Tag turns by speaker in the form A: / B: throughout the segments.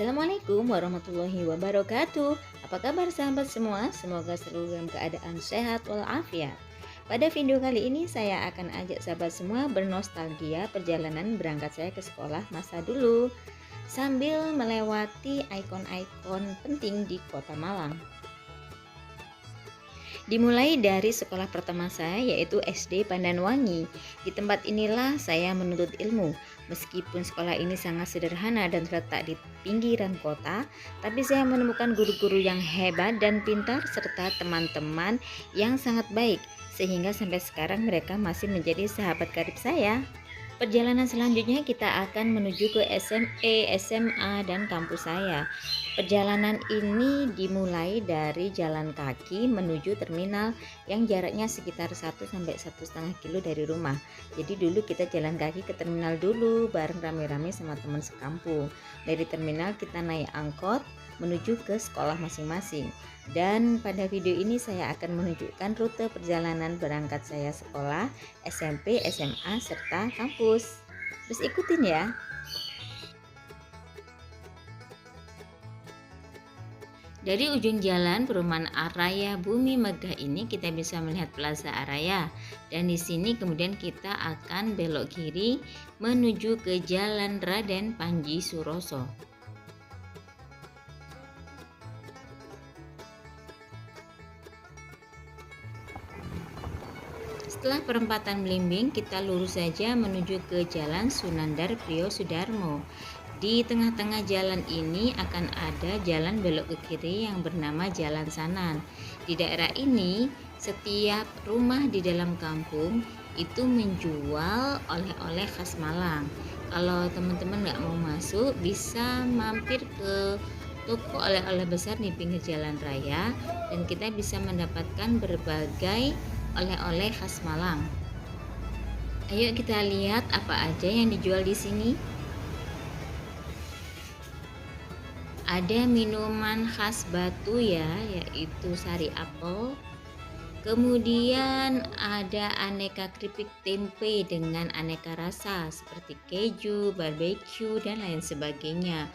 A: Assalamualaikum warahmatullahi wabarakatuh. Apa kabar sahabat semua? Semoga selalu dalam keadaan sehat walafiat. Pada video kali ini saya akan ajak sahabat semua bernostalgia perjalanan berangkat saya ke sekolah masa dulu sambil melewati ikon-ikon penting di Kota Malang. Dimulai dari sekolah pertama saya yaitu SD Pandanwangi. Di tempat inilah saya menuntut ilmu. Meskipun sekolah ini sangat sederhana dan terletak di pinggiran kota, tapi saya menemukan guru-guru yang hebat dan pintar serta teman-teman yang sangat baik, sehingga sampai sekarang mereka masih menjadi sahabat karib saya. Perjalanan selanjutnya kita akan menuju ke SMP, SMA, dan kampus saya. Perjalanan ini dimulai dari jalan kaki menuju terminal yang jaraknya sekitar 1-1,5 kilo dari rumah. Jadi dulu kita jalan kaki ke terminal dulu bareng rame-rame sama teman sekampung. Dari terminal kita naik angkot menuju ke sekolah masing-masing. Dan pada video ini saya akan menunjukkan rute perjalanan berangkat saya sekolah, SMP, SMA, serta kampus. Terus ikutin ya. Dari ujung jalan perumahan Araya Bumi Megah ini kita bisa melihat Plaza Araya, dan di sini kemudian kita akan belok kiri menuju ke Jalan Raden Panji Suroso. Setelah perempatan Belimbing, kita lurus saja menuju ke Jalan Sunandar Priyo Sudarmo. Di tengah-tengah jalan ini akan ada jalan belok ke kiri yang bernama Jalan Sanan. Di daerah ini, setiap rumah di dalam kampung itu menjual oleh-oleh khas Malang. Kalau teman-teman nggak mau masuk, bisa mampir ke toko oleh-oleh besar di pinggir jalan raya dan kita bisa mendapatkan berbagai oleh-oleh khas Malang. Ayo kita lihat apa aja yang dijual di sini. Ada minuman khas Batu ya, yaitu sari apel. Kemudian ada aneka keripik tempe dengan aneka rasa seperti keju, barbecue, dan lain sebagainya.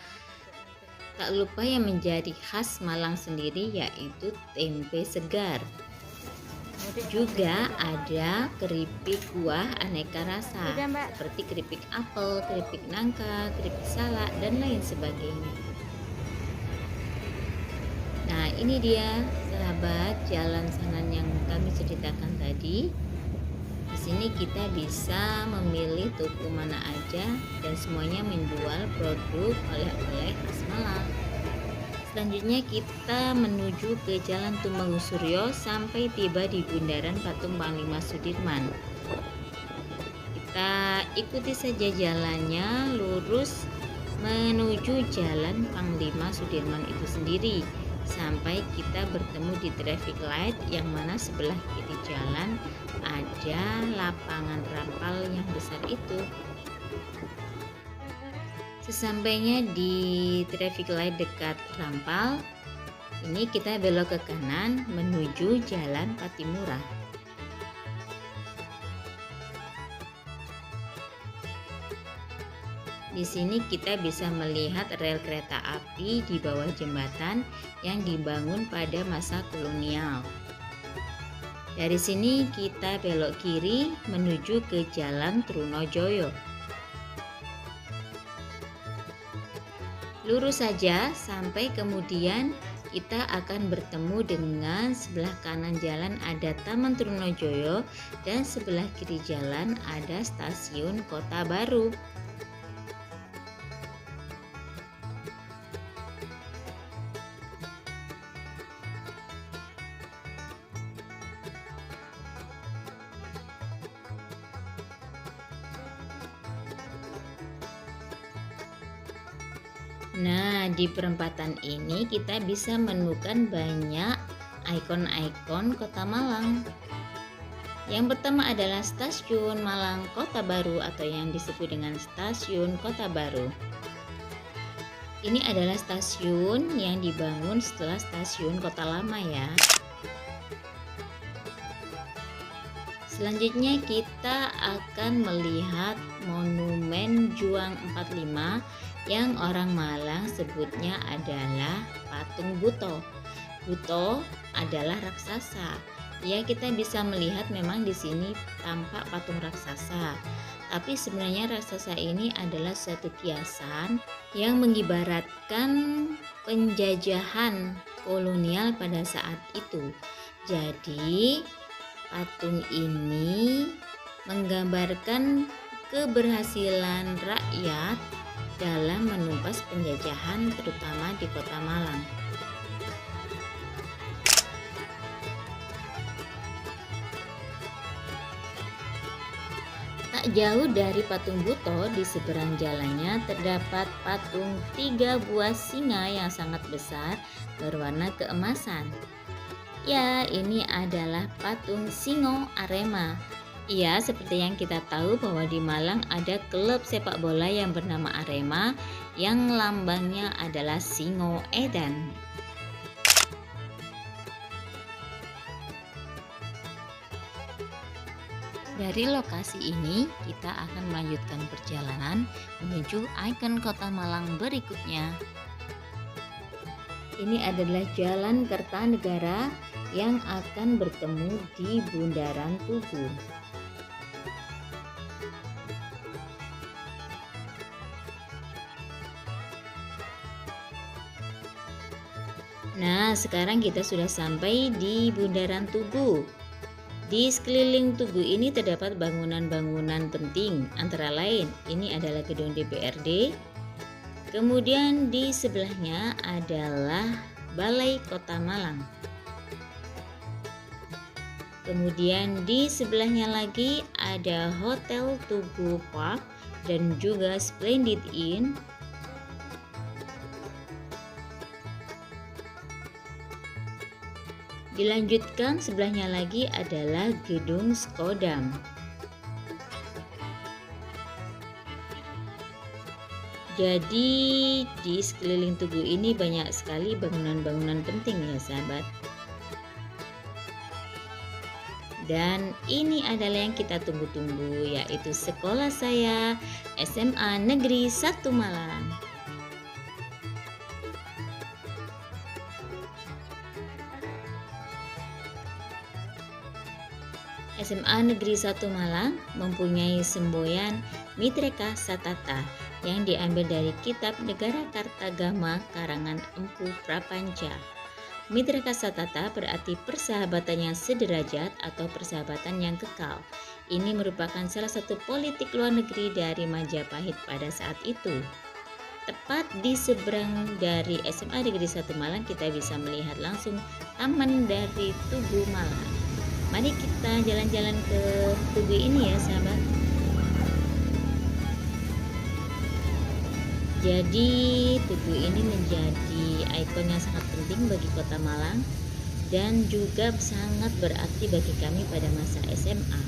A: Tak lupa yang menjadi khas Malang sendiri yaitu tempe segar. Juga ada keripik kuah aneka rasa seperti keripik apel, keripik nangka, keripik salak, dan lain sebagainya. Nah, ini dia sahabat Jalan Sanan yang kami ceritakan tadi. Di sini kita bisa memilih toko mana aja dan semuanya menjual produk oleh-oleh khas Malang. Selanjutnya kita menuju ke Jalan Tumenggung Suryo sampai tiba di Bundaran Patung Panglima Sudirman. Kita ikuti saja jalannya lurus menuju Jalan Panglima Sudirman itu sendiri sampai kita bertemu di traffic light yang mana sebelah kiri jalan ada lapangan rampal yang besar itu. Sesampainya di traffic light dekat rampal, ini kita belok ke kanan menuju Jalan Patimura. Di sini kita bisa melihat rel kereta api di bawah jembatan yang dibangun pada masa kolonial. Dari sini kita belok kiri menuju ke Jalan Trunojoyo. Lurus saja sampai kemudian kita akan bertemu dengan sebelah kanan jalan ada Taman Trunojoyo dan sebelah kiri jalan ada Stasiun Kota Baru. Nah, di perempatan ini kita bisa menemukan banyak ikon-ikon Kota Malang. Yang pertama adalah Stasiun Malang Kota Baru atau yang disebut dengan Stasiun Kota Baru. Ini adalah stasiun yang dibangun setelah Stasiun Kota Lama ya. Selanjutnya kita akan melihat monumen Juang 45 yang orang Malang sebutnya adalah patung Buto. Buto adalah raksasa. Ya, kita bisa melihat memang di sini tampak patung raksasa. Tapi sebenarnya raksasa ini adalah suatu kiasan yang mengibaratkan penjajahan kolonial pada saat itu. Jadi patung ini menggambarkan keberhasilan rakyat dalam menumpas penjajahan terutama di Kota Malang. Tak jauh dari patung Buto, di seberang jalannya terdapat patung 3 buah singa yang sangat besar berwarna keemasan. Ya, ini adalah patung Singo Arema. Ya, seperti yang kita tahu bahwa di Malang ada klub sepak bola yang bernama Arema yang lambangnya adalah Singo Edan. Dari lokasi ini, kita akan melanjutkan perjalanan menuju ikon Kota Malang berikutnya. Ini adalah Jalan Kertanegara yang akan bertemu di Bundaran Tugu. Nah, sekarang kita sudah sampai di Bundaran Tugu. Di sekeliling Tugu ini terdapat bangunan-bangunan penting, antara lain ini adalah gedung DPRD. Kemudian di sebelahnya adalah Balai Kota Malang. Kemudian di sebelahnya lagi ada Hotel Tugu Park dan juga Splendid Inn. Dilanjutkan sebelahnya lagi adalah Gedung Skodam. Jadi di sekeliling Tugu ini banyak sekali bangunan-bangunan penting ya sahabat. Dan ini adalah yang kita tunggu-tunggu, yaitu sekolah saya, SMA Negeri 1 Malang. SMA Negeri 1 Malang mempunyai semboyan Mitreka Satata yang diambil dari kitab Negara Kartagama karangan Empu Prapanca. Mitreka Satata berarti persahabatan yang sederajat atau persahabatan yang kekal. Ini merupakan salah satu politik luar negeri dari Majapahit pada saat itu. Tepat di seberang dari SMA Negeri 1 Malang kita bisa melihat langsung taman dari Tugu Malang. Mari kita jalan-jalan ke Tugu ini ya sahabat. Jadi Tugu ini menjadi ikon yang sangat penting bagi Kota Malang dan juga sangat berarti bagi kami pada masa SMA.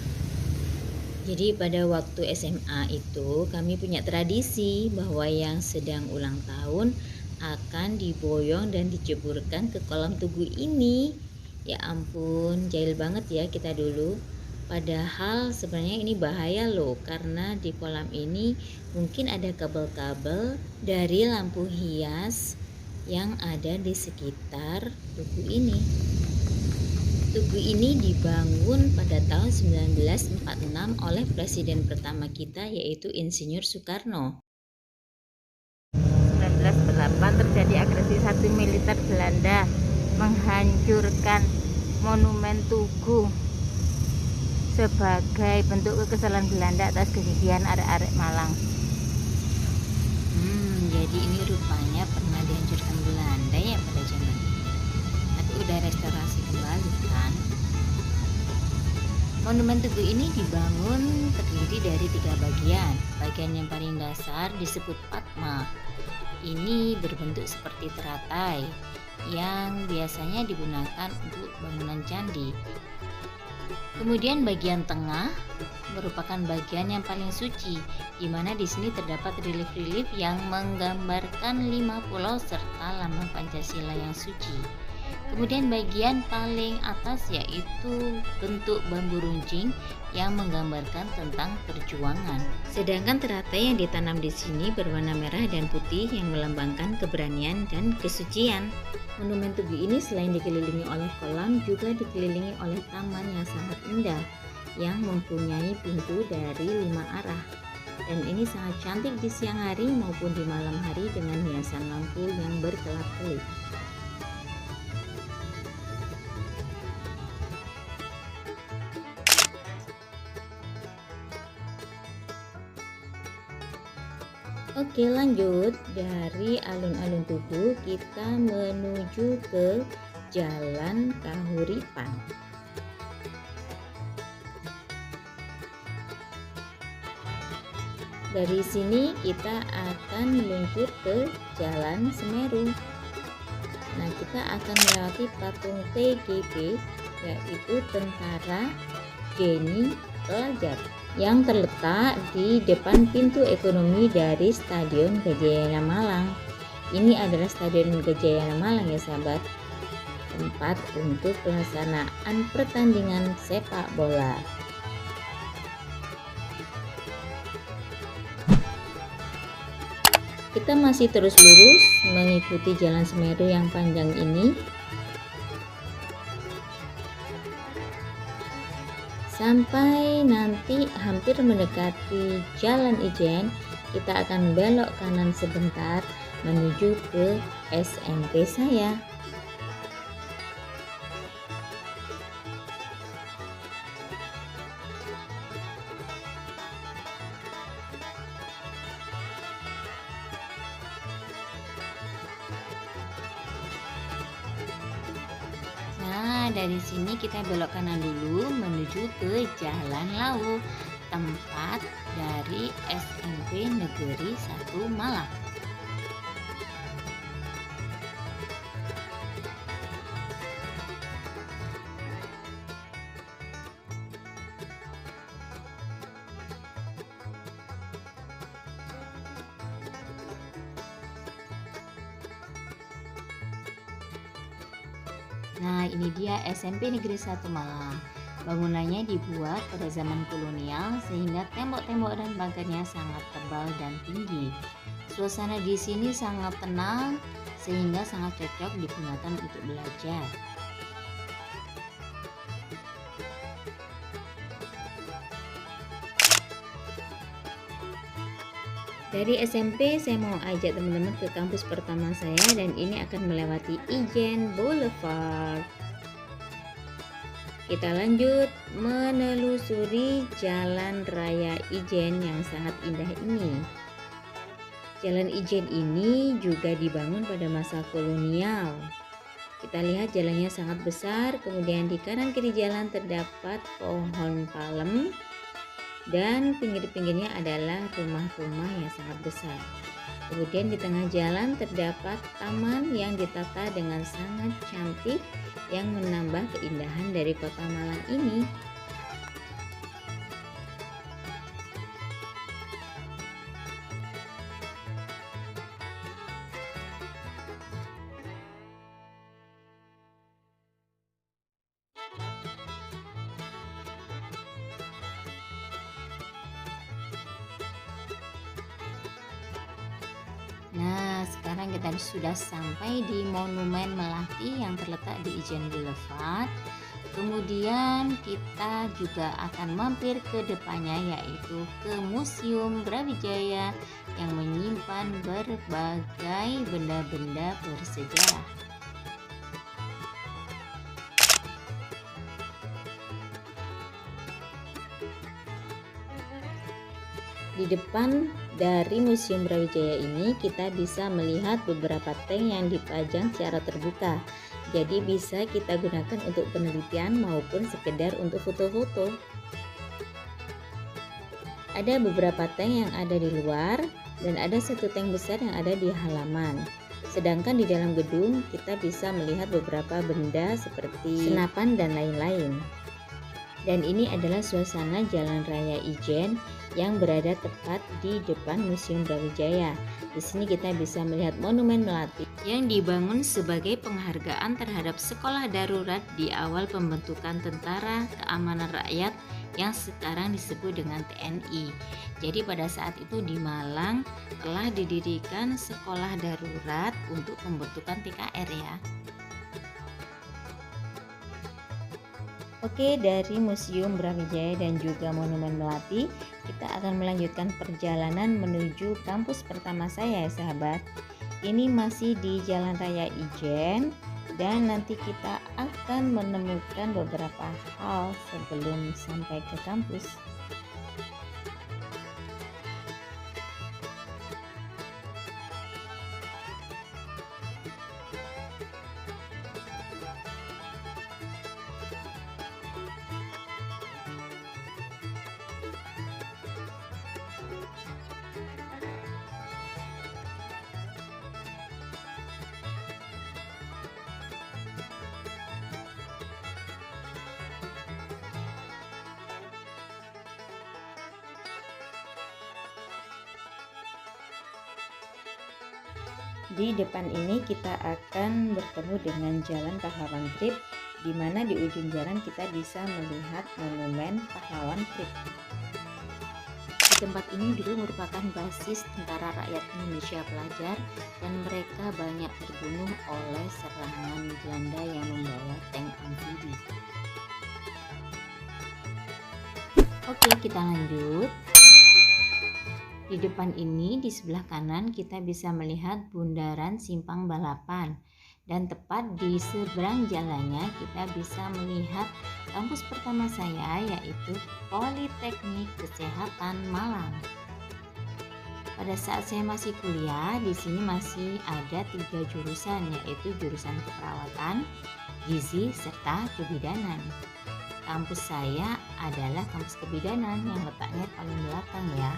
A: Jadi pada waktu SMA itu kami punya tradisi bahwa yang sedang ulang tahun akan diboyong dan diceburkan ke kolam Tugu ini. Ya ampun, jahil banget ya kita dulu. Padahal sebenarnya ini bahaya loh, karena di kolam ini mungkin ada kabel-kabel dari lampu hias yang ada di sekitar Tugu ini. Tugu ini dibangun pada tahun 1946 oleh presiden pertama kita, yaitu Insinyur Soekarno. 1948 terjadi agresi satu militer Belanda menghancurkan monumen Tugu sebagai bentuk kekesalan Belanda atas kejadian arek-arek Malang. Jadi ini rupanya pernah dihancurkan Belanda ya pada zaman itu. Tapi udah restorasi kembali kan. Monumen Tugu ini dibangun terdiri dari 3 bagian. Bagian yang paling dasar disebut Padma. Ini berbentuk seperti teratai yang biasanya digunakan untuk bangunan candi. Kemudian bagian tengah merupakan bagian yang paling suci, di mana di sini terdapat relief-relief yang menggambarkan 5 pulau serta lambang Pancasila yang suci. Kemudian bagian paling atas yaitu bentuk bambu runcing yang menggambarkan tentang perjuangan. Sedangkan teratai yang ditanam di sini berwarna merah dan putih yang melambangkan keberanian dan kesucian. Monumen Tugu ini selain dikelilingi oleh kolam juga dikelilingi oleh taman yang sangat indah yang mempunyai pintu dari 5 arah. Dan ini sangat cantik di siang hari maupun di malam hari dengan hiasan lampu yang berkelap-kelip. Oke, lanjut dari alun-alun Tugu kita menuju ke Jalan Kahuripan. Dari sini kita akan meluncur ke Jalan Semeru. Nah, kita akan melewati patung TGP, yaitu Tentara Geni Pelajar, yang terletak di depan pintu ekonomi dari Stadion Gajayana Malang. Ini adalah Stadion Gajayana Malang ya sahabat, tempat untuk pelaksanaan pertandingan sepak bola. Kita masih terus lurus mengikuti Jalan Semeru yang panjang ini sampai nanti hampir mendekati Jalan Ijen. Kita akan belok kanan sebentar menuju ke SMP saya. Nah, dari sini kita belok kanan dulu menuju ke Jalan Lawu, tempat dari SMP Negeri 1 Malang. Nah, ini dia SMP Negeri 1 Malang. Bangunannya dibuat pada zaman kolonial sehingga tembok-tembok dan pagarnya sangat tebal dan tinggi. Suasana di sini sangat tenang sehingga sangat cocok digunakan untuk belajar. Dari SMP saya mau ajak teman-teman ke kampus pertama saya, dan ini akan melewati Ijen Boulevard. Kita lanjut menelusuri Jalan Raya Ijen yang sangat indah ini. Jalan Ijen ini juga dibangun pada masa kolonial. Kita lihat jalannya sangat besar, kemudian di kanan kiri jalan terdapat pohon palem, dan pinggir-pinggirnya adalah rumah-rumah yang sangat besar. Kemudian di tengah jalan terdapat taman yang ditata dengan sangat cantik yang menambah keindahan dari kota Malang ini. Nah, sekarang kita sudah sampai di Monumen Melati yang terletak di Ijen Boulevard. Kemudian kita juga akan mampir ke depannya, yaitu ke Museum Brawijaya yang menyimpan berbagai benda-benda bersejarah. Di depan dari Museum Brawijaya ini kita bisa melihat beberapa tank yang dipajang secara terbuka. Jadi bisa kita gunakan untuk penelitian maupun sekedar untuk foto-foto. Ada beberapa tank yang ada di luar dan ada satu tank besar yang ada di halaman. Sedangkan di dalam gedung kita bisa melihat beberapa benda seperti senapan dan lain-lain. Dan ini adalah suasana Jalan Raya Ijen yang berada tepat di depan Museum Brawijaya. Di sini kita bisa melihat Monumen Melati yang dibangun sebagai penghargaan terhadap sekolah darurat di awal pembentukan Tentara Keamanan Rakyat yang sekarang disebut dengan TNI. Jadi pada saat itu di Malang telah didirikan sekolah darurat untuk pembentukan TKR ya. Oke, dari Museum Brawijaya dan juga Monumen Melati, kita akan melanjutkan perjalanan menuju kampus pertama saya ya sahabat. Ini masih di Jalan Raya Ijen dan nanti kita akan menemukan beberapa hal sebelum sampai ke kampus. Di depan ini kita akan bertemu dengan Jalan Pahlawan Trip, di mana di ujung jalan kita bisa melihat Monumen Pahlawan Trip. Di tempat ini dulu merupakan basis Tentara Rakyat Indonesia Pelajar dan mereka banyak terbunuh oleh serangan Belanda yang membawa tank amfibi. Oke, kita lanjut. Di depan ini di sebelah kanan kita bisa melihat Bundaran Simpang Balapan dan tepat di seberang jalannya kita bisa melihat kampus pertama saya yaitu Politeknik Kesehatan Malang. Pada saat saya masih kuliah di sini masih ada 3 jurusan yaitu jurusan keperawatan, gizi serta kebidanan. Kampus saya adalah kampus kebidanan yang letaknya paling belakang ya.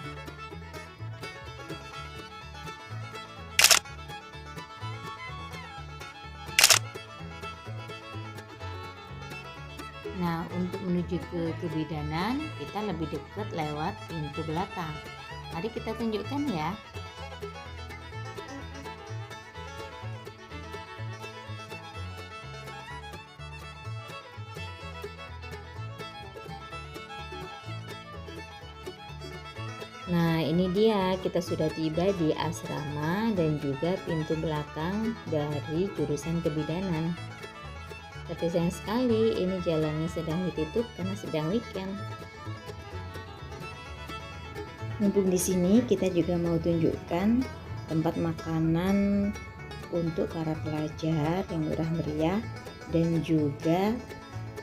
A: Nah, untuk menuju ke kebidanan, kita lebih dekat lewat pintu belakang. Mari kita tunjukkan ya. Nah, ini dia, kita sudah tiba di asrama dan juga pintu belakang dari jurusan kebidanan. Tapi sayang sekali ini jalannya sedang ditutup karena sedang weekend. Mumpung di sini kita juga mau tunjukkan tempat makanan untuk para pelajar yang murah meriah dan juga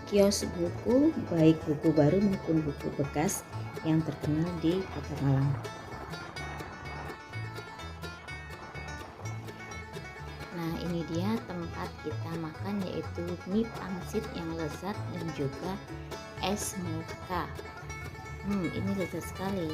A: kios buku baik buku baru maupun buku bekas yang terkenal di Kota Malang. Nah, ini dia tempat kita makan yaitu mie pangsit yang lezat dan juga es mocha. Ini lezat sekali.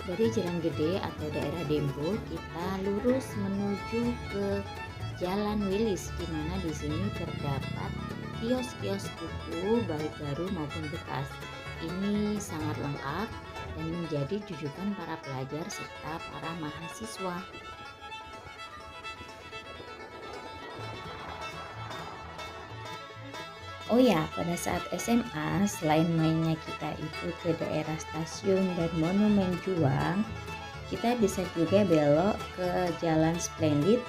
A: Dari Jalan Gede atau daerah Dempo kita lurus menuju ke Jalan Wilis, di mana di sini terdapat kios-kios buku baik baru maupun bekas. Ini sangat lengkap dan menjadi rujukan para pelajar serta para mahasiswa. Oh ya, pada saat SMA selain mainnya kita itu ke daerah stasiun dan Monumen Juang, kita bisa juga belok ke Jalan Splendid,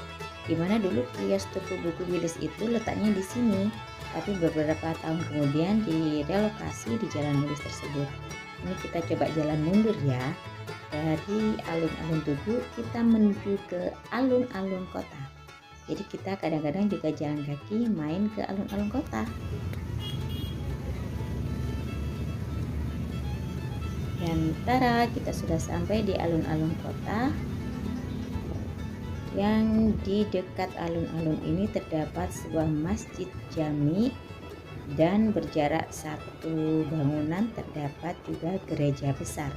A: di mana dulu kios toko buku Wilis itu letaknya di sini, tapi beberapa tahun kemudian direlokasi di Jalan Wilis tersebut. Ini kita coba jalan mundur ya, dari alun-alun Tugu kita menuju ke alun-alun kota. Jadi kita kadang-kadang juga jalan kaki main ke alun-alun kota. Dan tara, kita sudah sampai di alun-alun kota. Yang di dekat alun-alun ini terdapat sebuah masjid jami dan berjarak satu bangunan terdapat juga gereja besar.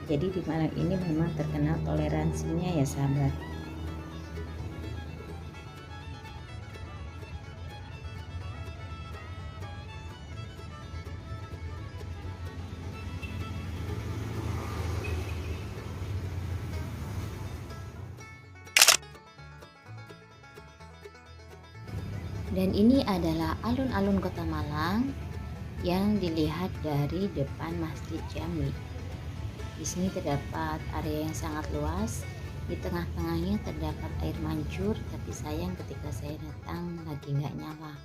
A: Jadi di Malang ini memang terkenal toleransinya ya sahabat. Dan ini adalah alun-alun Kota Malang yang dilihat dari depan Masjid Jami. Di sini terdapat area yang sangat luas. Di tengah-tengahnya terdapat air mancur, tapi sayang ketika saya datang lagi nggak nyala.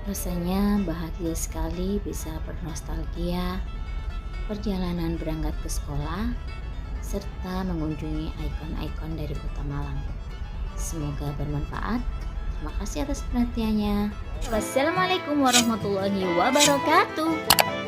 A: Rasanya bahagia sekali bisa bernostalgia perjalanan berangkat ke sekolah serta mengunjungi ikon-ikon dari Kota Malang. Semoga bermanfaat. Terima kasih atas perhatiannya. Wassalamualaikum warahmatullahi wabarakatuh.